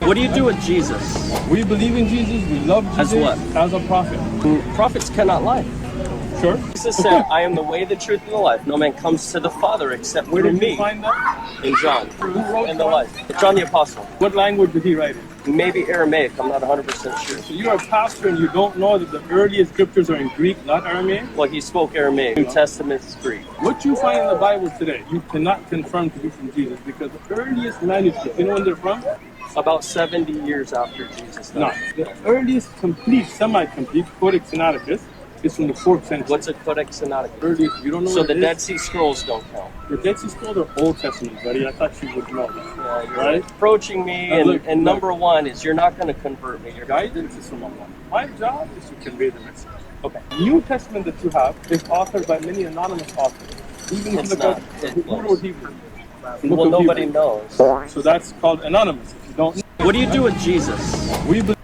What do you do with Jesus? We believe in Jesus. We love As Jesus what? as a prophet. Prophets cannot lie. Sure. Jesus said, I am the way, the truth, and the life. No man comes to the Father except Where through did you me. find that? In John. Who wrote And the John? life. John the Apostle. What language did he write in? Maybe Aramaic. I'm not 100% sure. So you're a pastor and you don't know that the earliest scriptures are in Greek, not Aramaic? Well, he spoke Aramaic. New Testament is Greek. What you find in the Bible today, you cannot confirm to be from Jesus because the earliest manuscripts, you know when they're from? About 70 years after Jesus No. died. The earliest complete, semi-complete Codex Sinaiticus is from the 4th century. What's a Codex Sinaiticus? Earliest, you don't know So what the it Dead is? Sea Scrolls don't count. The Dead Sea Scrolls are Old Testament, buddy. I thought you would know that. Yeah, you're Right? approaching me, Now look, and look. number one is you're not going to convert me. You're Guidance is from Allah. My job is to convey the message. okay. New Testament that you have is authored by many anonymous authors. Even if It's you look not. at It who was. wrote Hebrew. Well, Book of nobody Hebrew. knows. So that's called anonymous. If you don't know, What do you do with Jesus? we believe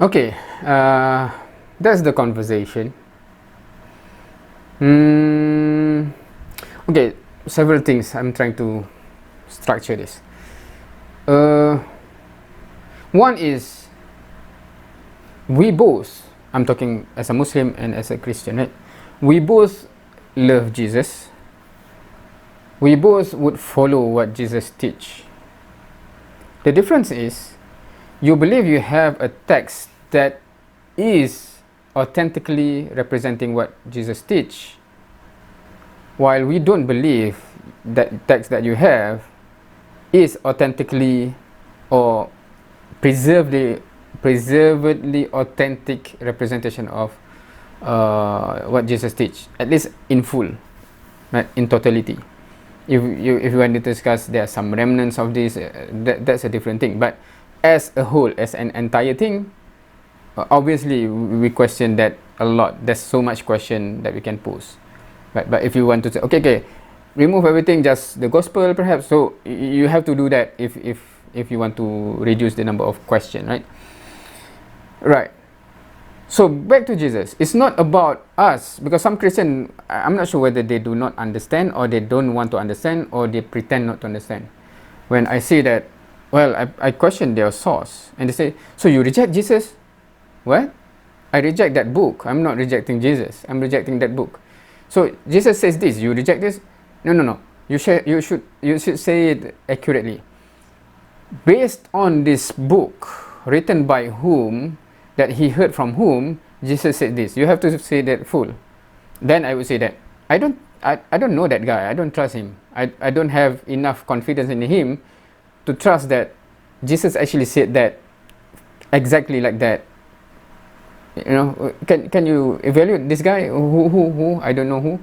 Okay, that's the conversation. Okay, several things. I'm trying to structure this. One is we both, I'm talking as a Muslim and as a Christian, right? We both love Jesus. We both would follow what Jesus teach. The difference is you believe you have a text that is authentically representing what Jesus teach, while we don't believe that text that you have is authentically or preservedly authentic representation of what Jesus teach, at least in full, right, in totality. If you want to discuss, there are some remnants of this, that's a different thing. But as a whole, as an entire thing, obviously we question that a lot. There's so much question that we can pose. But if you want to say, okay, remove everything, just the gospel perhaps, so you have to do that if you want to reduce the number of questions, right? Right. So back to Jesus. It's not about us, because some Christian, I'm not sure whether they do not understand or they don't want to understand or they pretend not to understand. When I say that, well, I question their source and they say, so you reject Jesus? What? I reject that book. I'm not rejecting Jesus. I'm rejecting that book. So Jesus says this, you reject this? No. You should say it accurately. Based on this book, written by whom, that he heard from whom, Jesus said this. You have to say that full. Then I would say that I don't know that guy. I don't trust him. I don't have enough confidence in him to trust that Jesus actually said that exactly like that. You know, can you evaluate this guy? Who? I don't know who.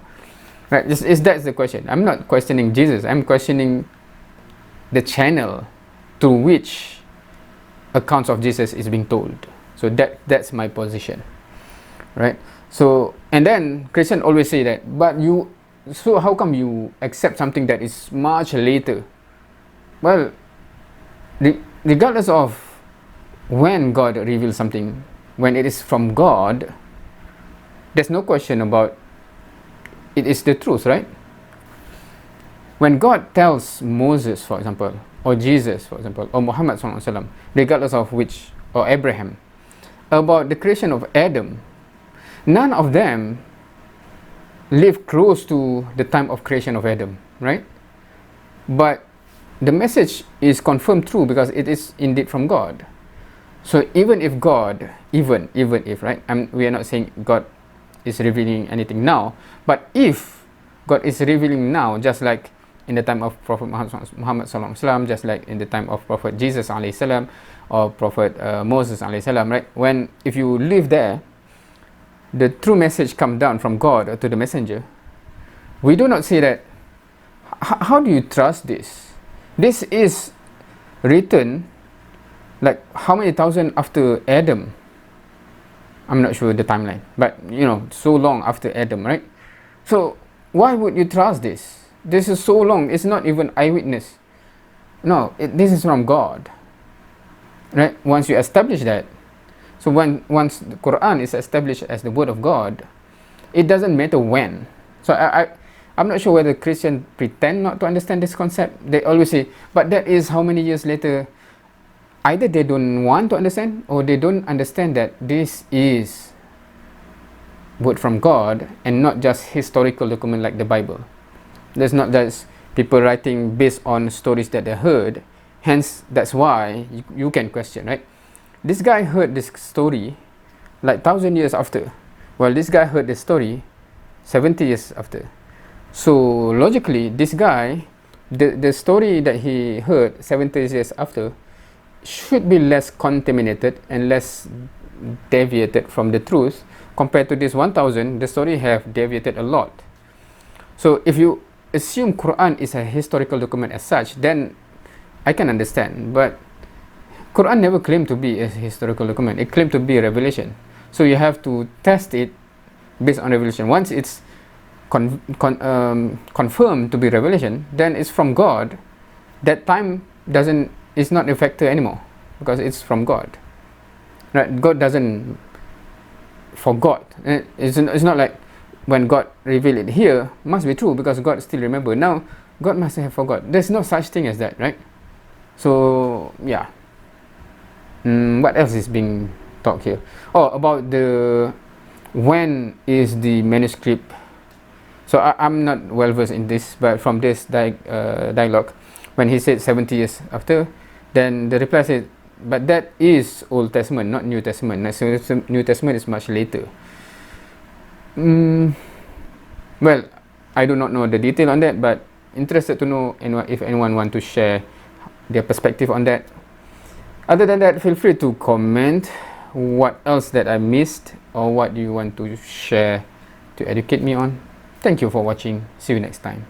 Right? That's the question. I'm not questioning Jesus. I'm questioning the channel through which accounts of Jesus is being told. So that's my position, right? So, and then Christians always say that, so how come you accept something that is much later? Well, regardless of when God reveals something, when it is from God, there's no question about it is the truth, right? When God tells Moses, for example, or Jesus, for example, or Muhammad SAW, regardless of which, or Abraham, about the creation of Adam, none of them lived close to the time of creation of Adam, right? But the message is confirmed true because it is indeed from God. So even if God, even if, right, we are not saying God is revealing anything now, but if God is revealing now, just like in the time of Prophet Muhammad SAW, just like in the time of Prophet Jesus SAW, or Prophet Moses SAW, right? If you live there, the true message come down from God to the messenger. We do not say that. How do you trust this? This is written like how many thousand after Adam? I'm not sure the timeline, but so long after Adam, right? So why would you trust this? This is so long. It's not even eyewitness. No, this is from God. Right? Once you establish that, so once the Quran is established as the word of God, it doesn't matter when. So I'm not sure whether Christians pretend not to understand this concept. They always say, but that is how many years later. either they don't want to understand, or they don't understand that this is word from God and not just historical document like the Bible. There's not just people writing based on stories that they heard. Hence, that's why you can question, right? This guy heard this story like 1,000 years after, while this guy heard the story 70 years after. So logically, this guy, the story that he heard 70 years after should be less contaminated and less deviated from the truth compared to this 1,000. The story have deviated a lot. So if you assume Quran is a historical document as such, then I can understand. But Quran never claimed to be a historical document. It claimed to be a revelation. So you have to test it based on revelation. Once it's confirmed to be revelation, then it's from God. That time is not a factor anymore because it's from God. Right? God doesn't forgot. It's not like when God revealed it here must be true because God still remember. Now God must have forgot. There's no such thing as that, right? So yeah. What else is being talked here? Oh, about the when is the manuscript. So I'm not well versed in this, but from this dialogue, when he said 70 years after, then the reply said, but that is Old Testament, not New Testament. New Testament is much later. Well, I do not know the detail on that, but interested to know if anyone want to share their perspective on that. Other than that, feel free to comment what else that I missed or what you want to share to educate me on. Thank you for watching. See you next time.